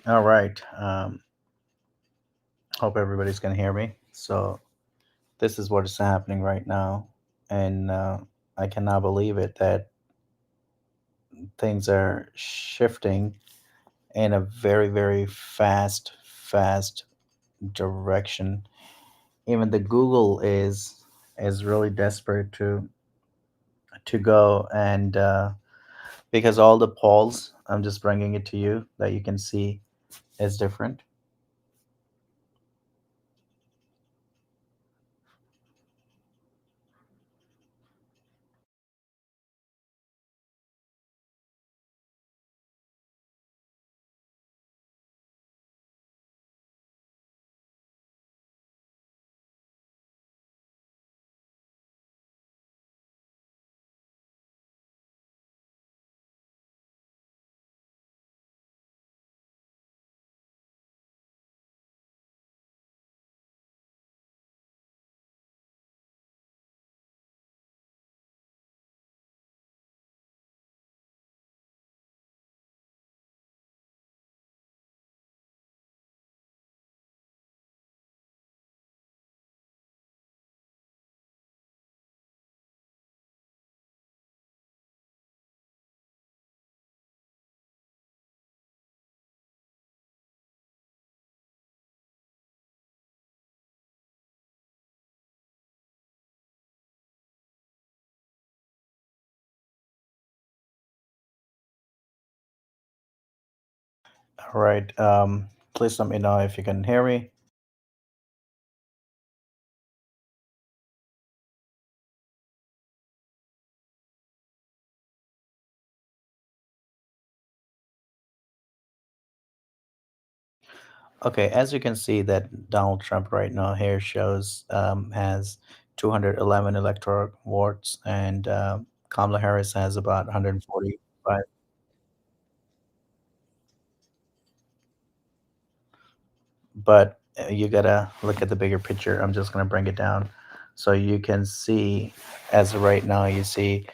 All right. Hope everybody's gonna hear me. So this is what is happening right now, and I cannot believe it that things are shifting in a very, very fast direction. Even the Google is really desperate to go and because all the polls, I'm just bringing it to you that you can see is different. All right. Please let me know if you can hear me. Okay, as you can see that Donald Trump right now here shows has 211 electoral votes and Kamala Harris has about 145. But you gotta look at the bigger picture. I'm just gonna bring it down so you can see as of right now you see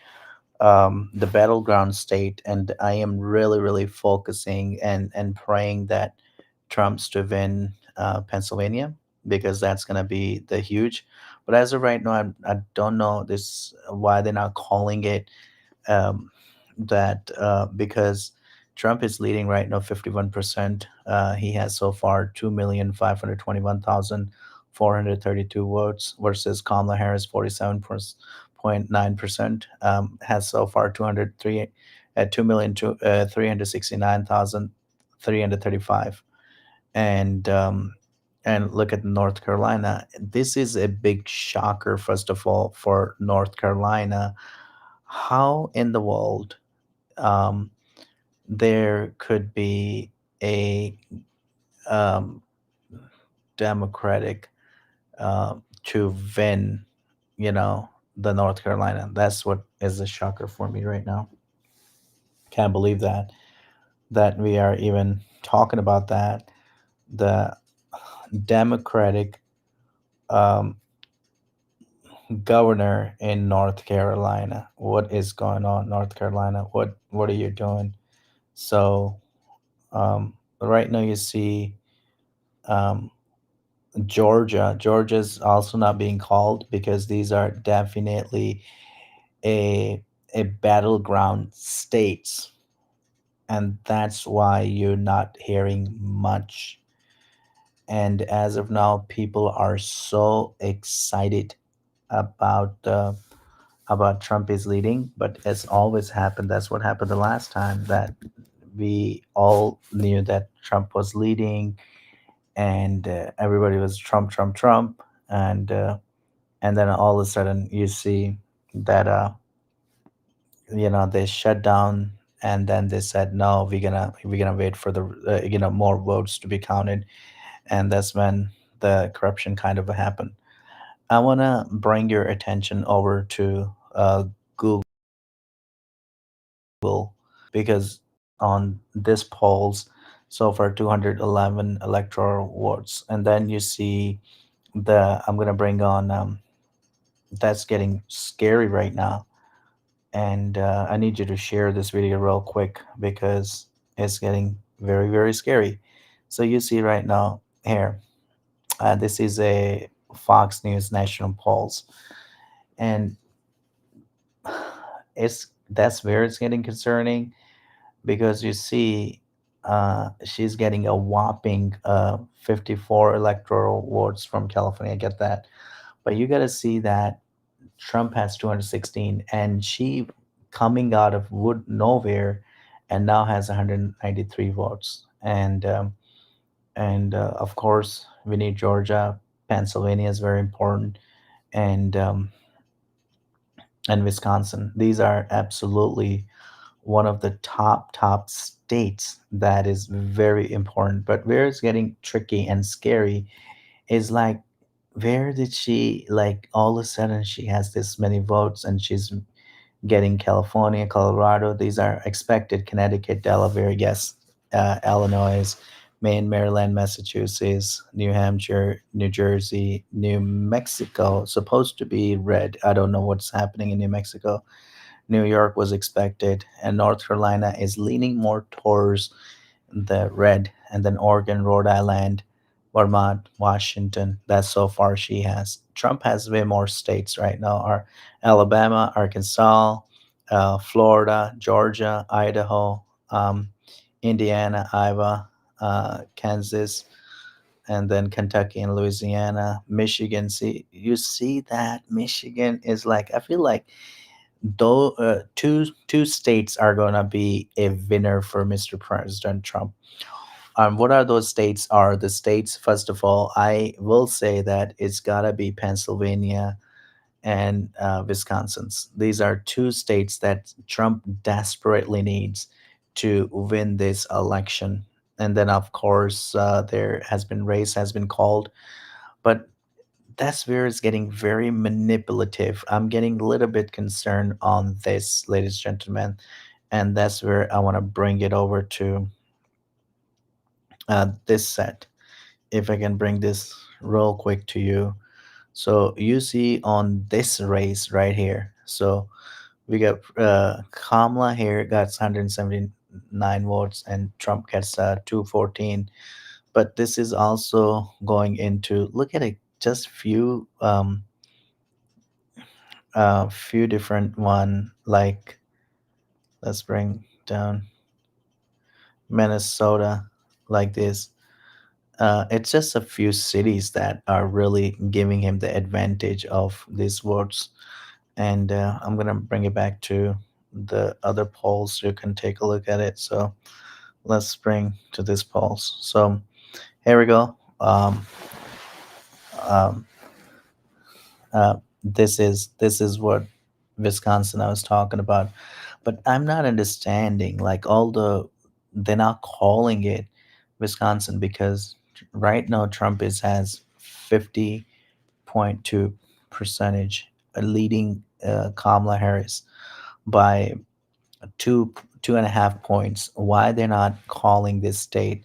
the battleground state, and I am really focusing and praying that Trump's to win Pennsylvania because that's going to be the huge. But as of right now, I don't know this why they're not calling it that because Trump is leading right now 51%. He has so far 2,521,432 votes versus Kamala Harris 47.9% has so far 203 at 2,369,335 and look at North Carolina. This is a big shocker, first of all, for North Carolina. How in the world um, there could be a um, Democratic to win, the North Carolina? That's what is a shocker for me right now. Can't believe that we are even talking about that. The Democratic um, governor in North Carolina. What is going on, North Carolina? What are you doing? So right now you see um, Georgia. Georgia's also not being called because these are definitely a a battleground states, and that's why you're not hearing much. And as of now, people are so excited about Trump is leading, but as always happened, that's what happened the last time that we all knew that Trump was leading, and everybody was Trump, Trump, Trump, and then all of a sudden you see that they shut down, and then they said no, we're gonna wait for the more votes to be counted, and that's when the corruption kind of happened. I want to bring your attention over to Google because on this polls so far 211 electoral votes, and then you see the I'm gonna bring on that's getting scary right now, and I need you to share this video real quick because it's getting very scary. So you see right now here, this is a Fox News national polls, and it's that's where it's getting concerning because you see, she's getting a whopping 54 electoral votes from California. I get that, but you got to see that Trump has 216, and she coming out of wood nowhere, and now has 193 votes, and of course we need Georgia, Pennsylvania is very important, and and Wisconsin. These are absolutely one of the top states that is very important. But where it's getting tricky and scary is like, where did she, like, all of a sudden she has this many votes and she's getting California, Colorado. These are expected. Connecticut, Delaware, yes, Illinois, Maine, Maryland, Massachusetts, New Hampshire, New Jersey, New Mexico. Supposed to be red. I don't know what's happening in New Mexico. New York was expected, and North Carolina is leaning more towards the red, and then Oregon, Rhode Island, Vermont, Washington. That's so far she has. Trump has way more states right now: are Alabama, Arkansas, Florida, Georgia, Idaho, Indiana, Iowa, Kansas, and then Kentucky and Louisiana, Michigan. See, you see that Michigan is like, I feel like though two states are gonna be a winner for Mr. President Trump. What are those states? Are the states, first of all, I will say that it's gotta be Pennsylvania and Wisconsin's. These are two states that Trump desperately needs to win this election. And then, of course, there has been race has been called, but that's where it's getting very manipulative. I'm getting a little bit concerned on this, ladies and gentlemen, and that's where I want to bring it over to this set. If I can bring this real quick to you. So you see on this race right here. So we got Kamala here got 179 votes, and Trump gets 214. But this is also going into, look at it, just few different one, like, let's bring down Minnesota, like this. It's just a few cities that are really giving him the advantage of these votes. And I'm gonna bring it back to the other polls. You can take a look at it. So let's bring to this polls. So here we go. Um, this is what Wisconsin I was talking about. But I'm not understanding, like, all they're not calling it Wisconsin because right now Trump is has 50.2 percentage, leading Kamala Harris by two and a half points. Why they're not calling this state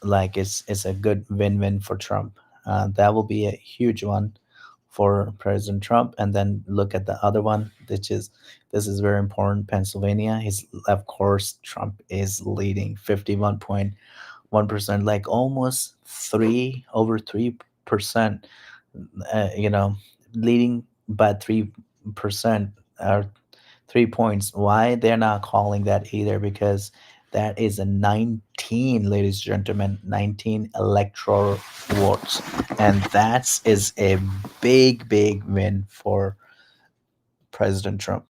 like it's a good win-win for Trump? That will be a huge one for President Trump. And then look at the other one, which is, this is very important, Pennsylvania. He's, of course, Trump is leading 51.1%, like almost over 3%. You know, leading by 3% or 3 points. Why they're not calling that either? Because that is a 19, ladies and gentlemen, 19 electoral votes, and that is a big win for President Trump.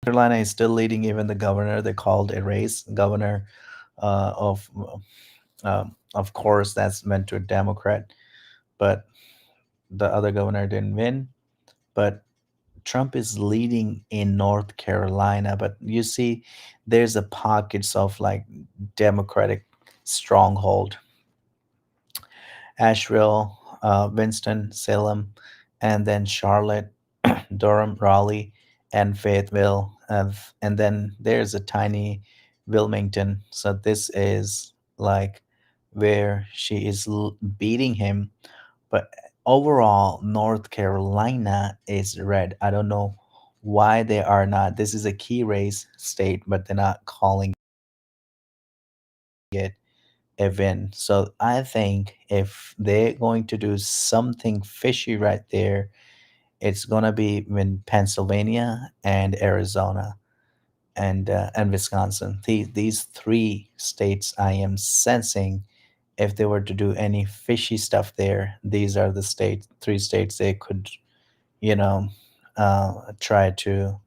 Carolina is still leading. Even the governor, they called a race. Governor of course, that's meant to a Democrat, but the other governor didn't win. But Trump is leading in North Carolina, but you see, there's a pockets of like Democratic stronghold: Asheville, Winston, Salem, and then Charlotte, Durham, Raleigh, and Fayetteville, and then there's a tiny Wilmington. So this is like where she is beating him, but overall, North Carolina is red. I don't know why they are not. This is a key race state, but they're not calling get a win. So I think if they're going to do something fishy right there, it's gonna be in Pennsylvania and Arizona and Wisconsin. These three states I am sensing if they were to do any fishy stuff there, these are the three states they could, you know, try to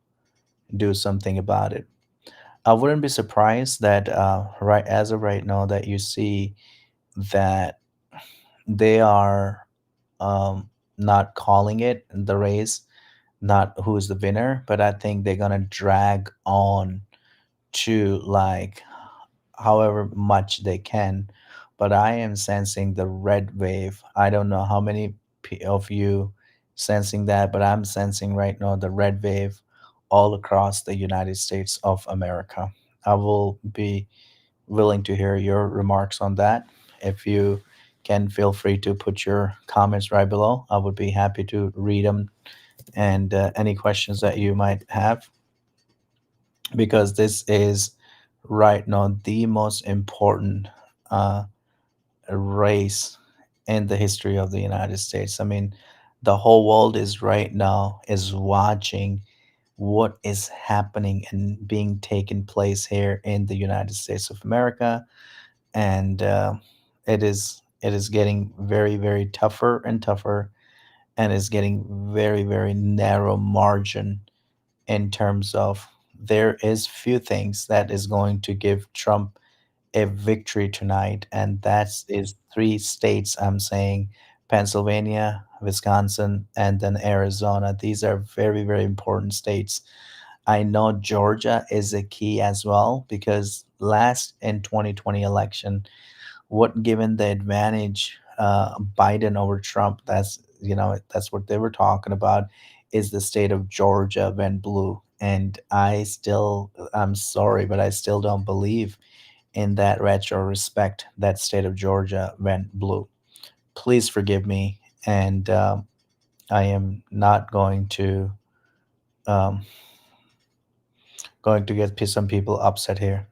do something about it. I wouldn't be surprised that right as of right now that you see that they are not calling it the race, not who's the winner, but I think they're gonna drag on to like however much they can. But I am sensing the red wave. I don't know how many of you sensing that, but I'm sensing right now the red wave all across the United States of America. I will be willing to hear your remarks on that. If you can, feel free to put your comments right below. I would be happy to read them and any questions that you might have, because this is right now the most important uh, race in the history of the United States. I mean, the whole world is right now is watching what is happening and being taken place here in the United States of America, and it is getting very very tougher and tougher, and is getting very very narrow margin in terms of there is few things that is going to give Trump a victory tonight, and that is three states I'm saying: Pennsylvania, Wisconsin, and then Arizona. These are very, very important states. I know Georgia is a key as well because last in 2020 election, what given the advantage Biden over Trump, that's what they were talking about, is the state of Georgia went blue. And I'm sorry, but I still don't believe in that retrospect that state of Georgia went blue. Please forgive me, and I am not um, going to get some people upset here.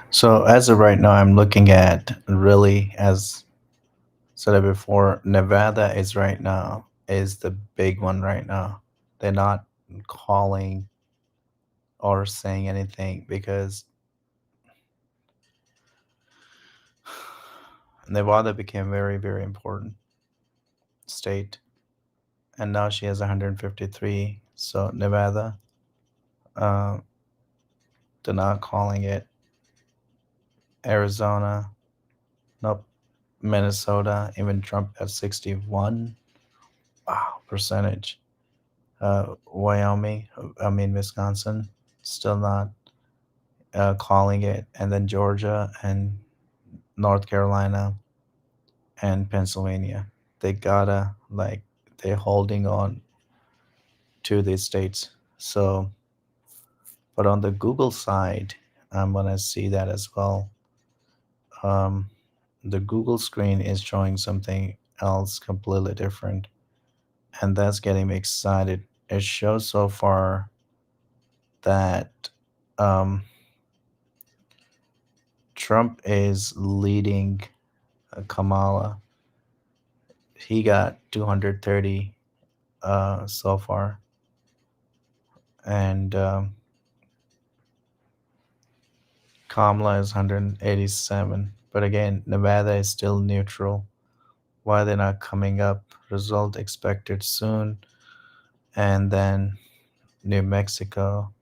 So as of right now, I'm looking at really as said before, Nevada is right now is the big one right now. They're not calling or saying anything because Nevada became very, very important state, and now she has 153. So Nevada, uh, they're not calling it. Arizona, nope. Minnesota, even Trump at 61. Wow, percentage. Wyoming, I mean Wisconsin, still not calling it, and then Georgia and North Carolina and Pennsylvania. They gotta like they're holding on to these states. So, but on the Google side, I'm gonna see that as well. Um, the Google screen is showing something else completely different, and that's getting me excited. It shows so far that um, Trump is leading Kamala. He got 230 so far, and Kamala is 187. But again, Nevada is still neutral. Why they're not coming up? Result expected soon. And then New Mexico,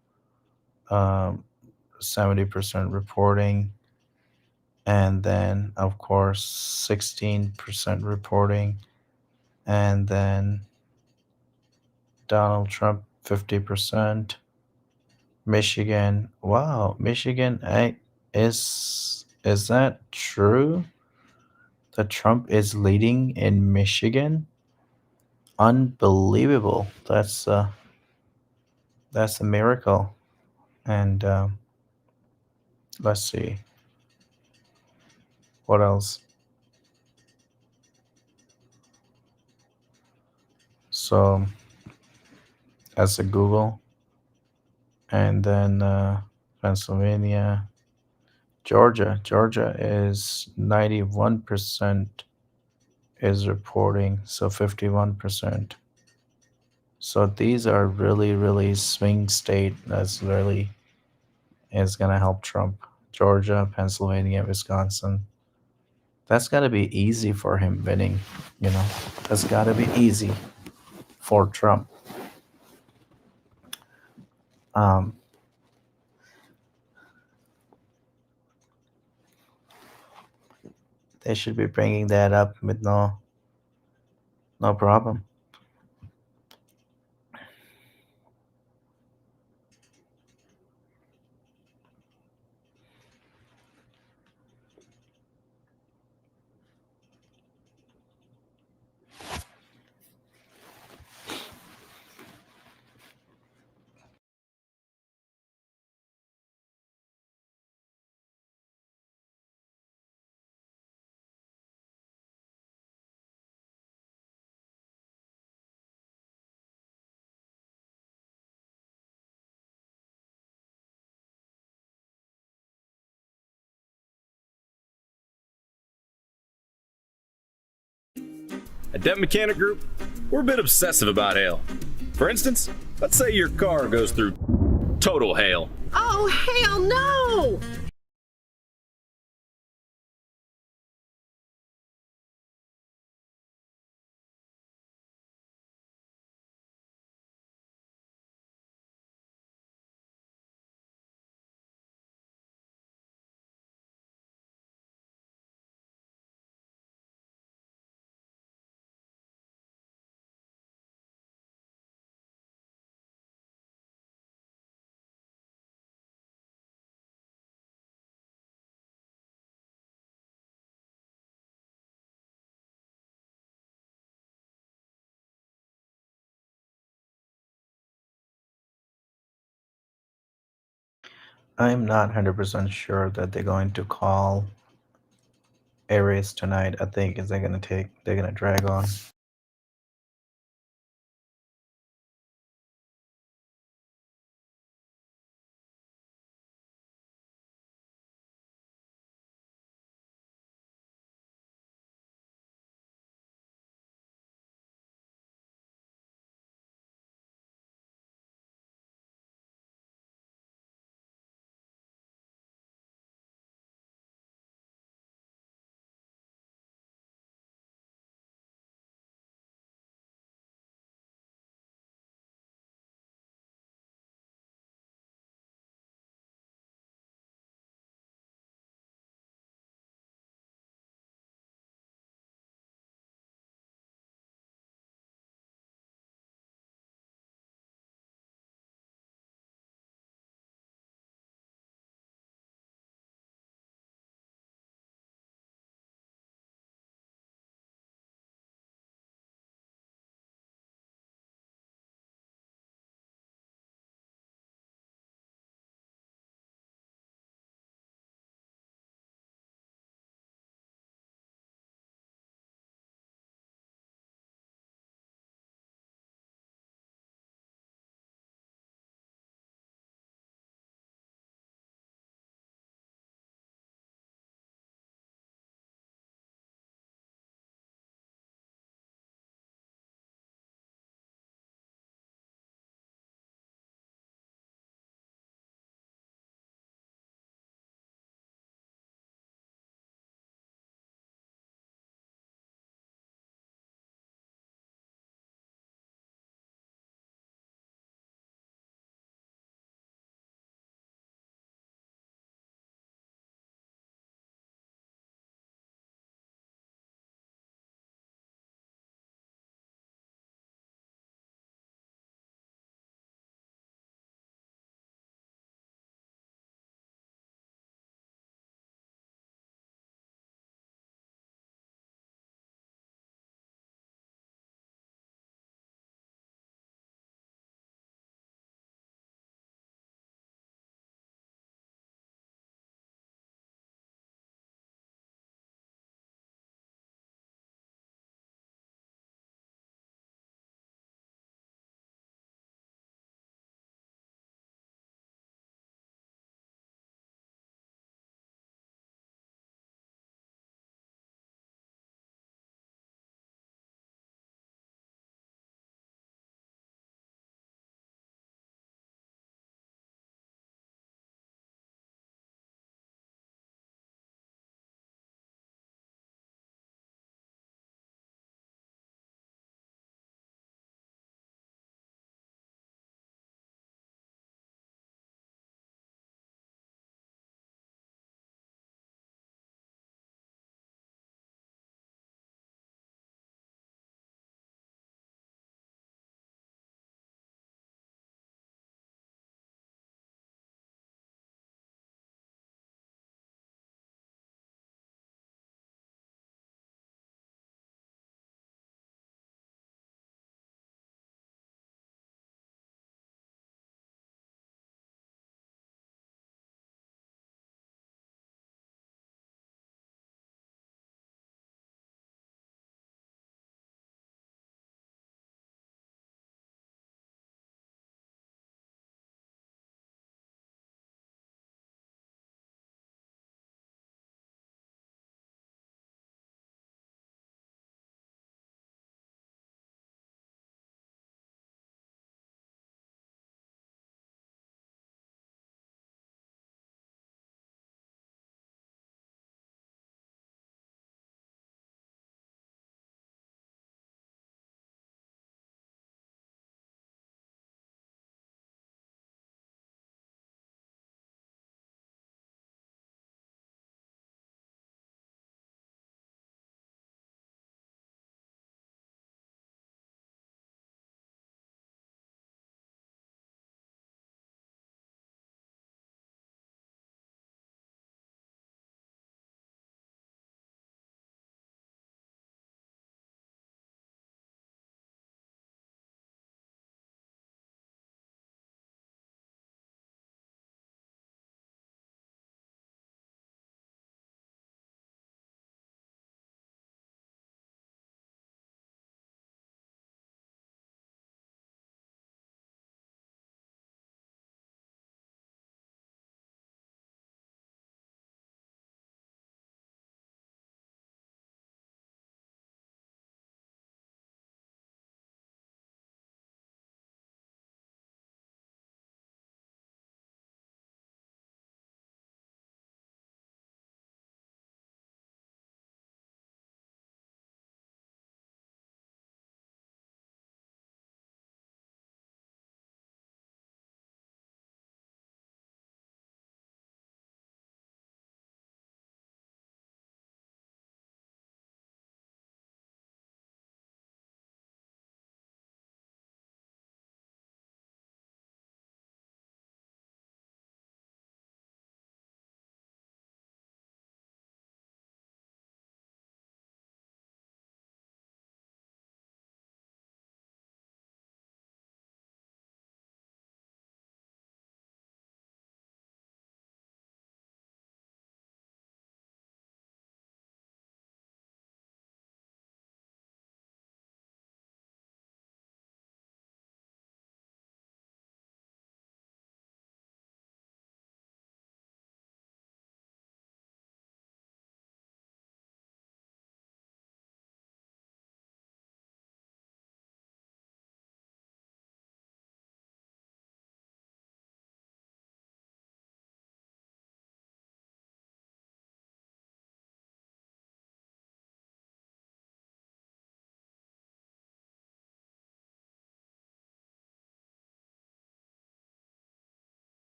um, 70% reporting. And then, of course, 16% reporting. And then Donald Trump, 50%. Michigan, wow, Michigan, is that true that Trump is leading in Michigan? Unbelievable. That's a miracle. And let's see what else. So that's a Google, and then Pennsylvania, Georgia. Georgia is 91% is reporting, so 51%. So these are really, really swing state that's really is gonna help Trump. Georgia, Pennsylvania, Wisconsin. That's gotta be easy for him winning, you know. That's gotta be easy for Trump. Um, they should be bringing that up with no problem. At Dev Mechanic Group, we're a bit obsessive about hail. For instance, let's say your car goes through total hail. Oh, hell no! I'm not 100% sure that they're going to call Aries tonight. I think is they're gonna drag on.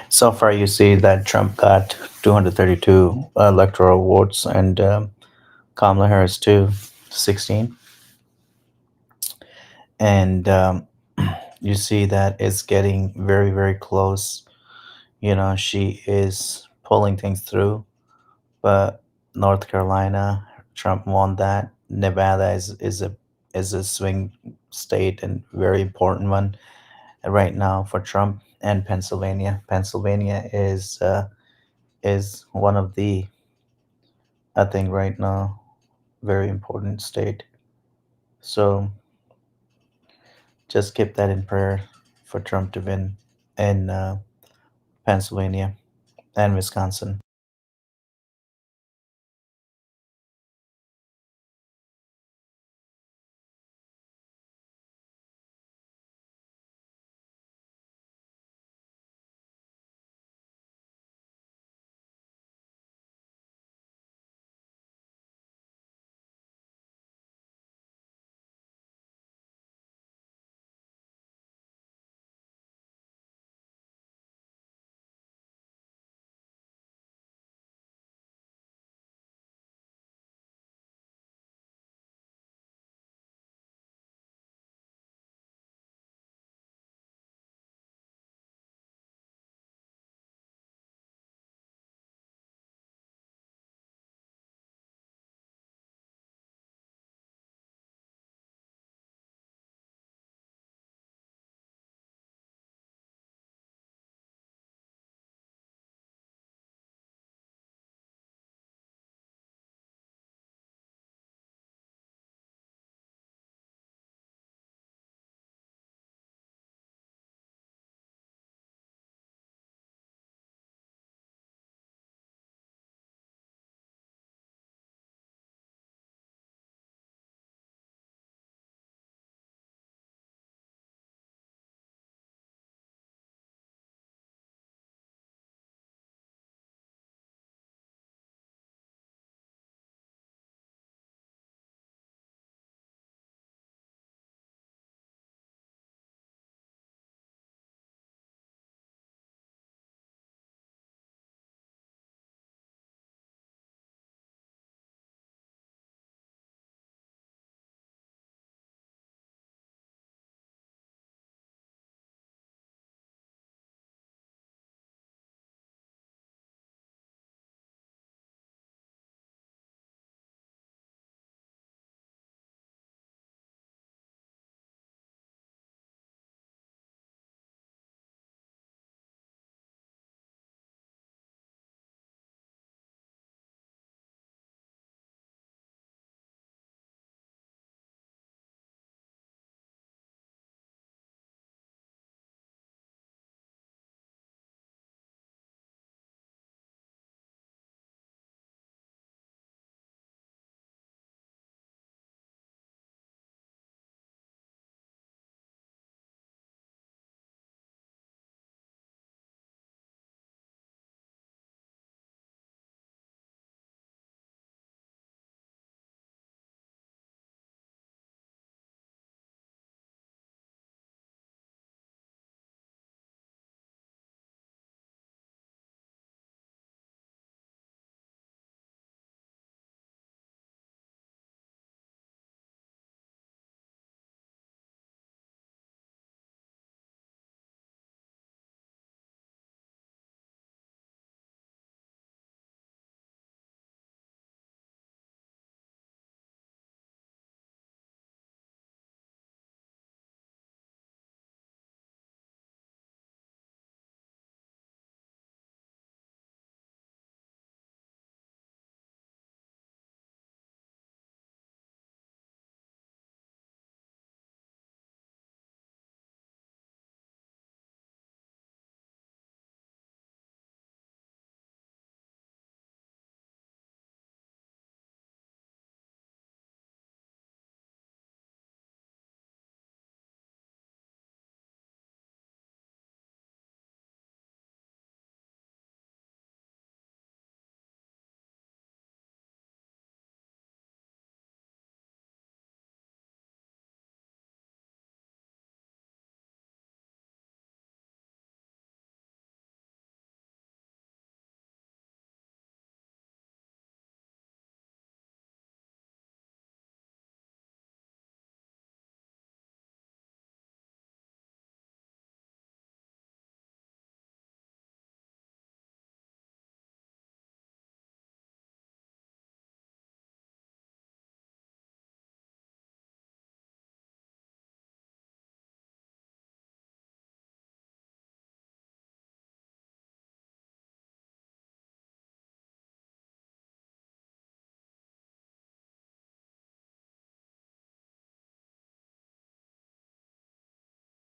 So far, you see that Trump got 232 electoral votes, and Kamala Harris too, 16. And you see that it's getting very, very close. She is pulling things through, but North Carolina, Trump won that. Nevada is a swing state and very important one right now for Trump. And Pennsylvania is one of the, I think right now, very important state. So just keep that in prayer for Trump to win in Pennsylvania and Wisconsin.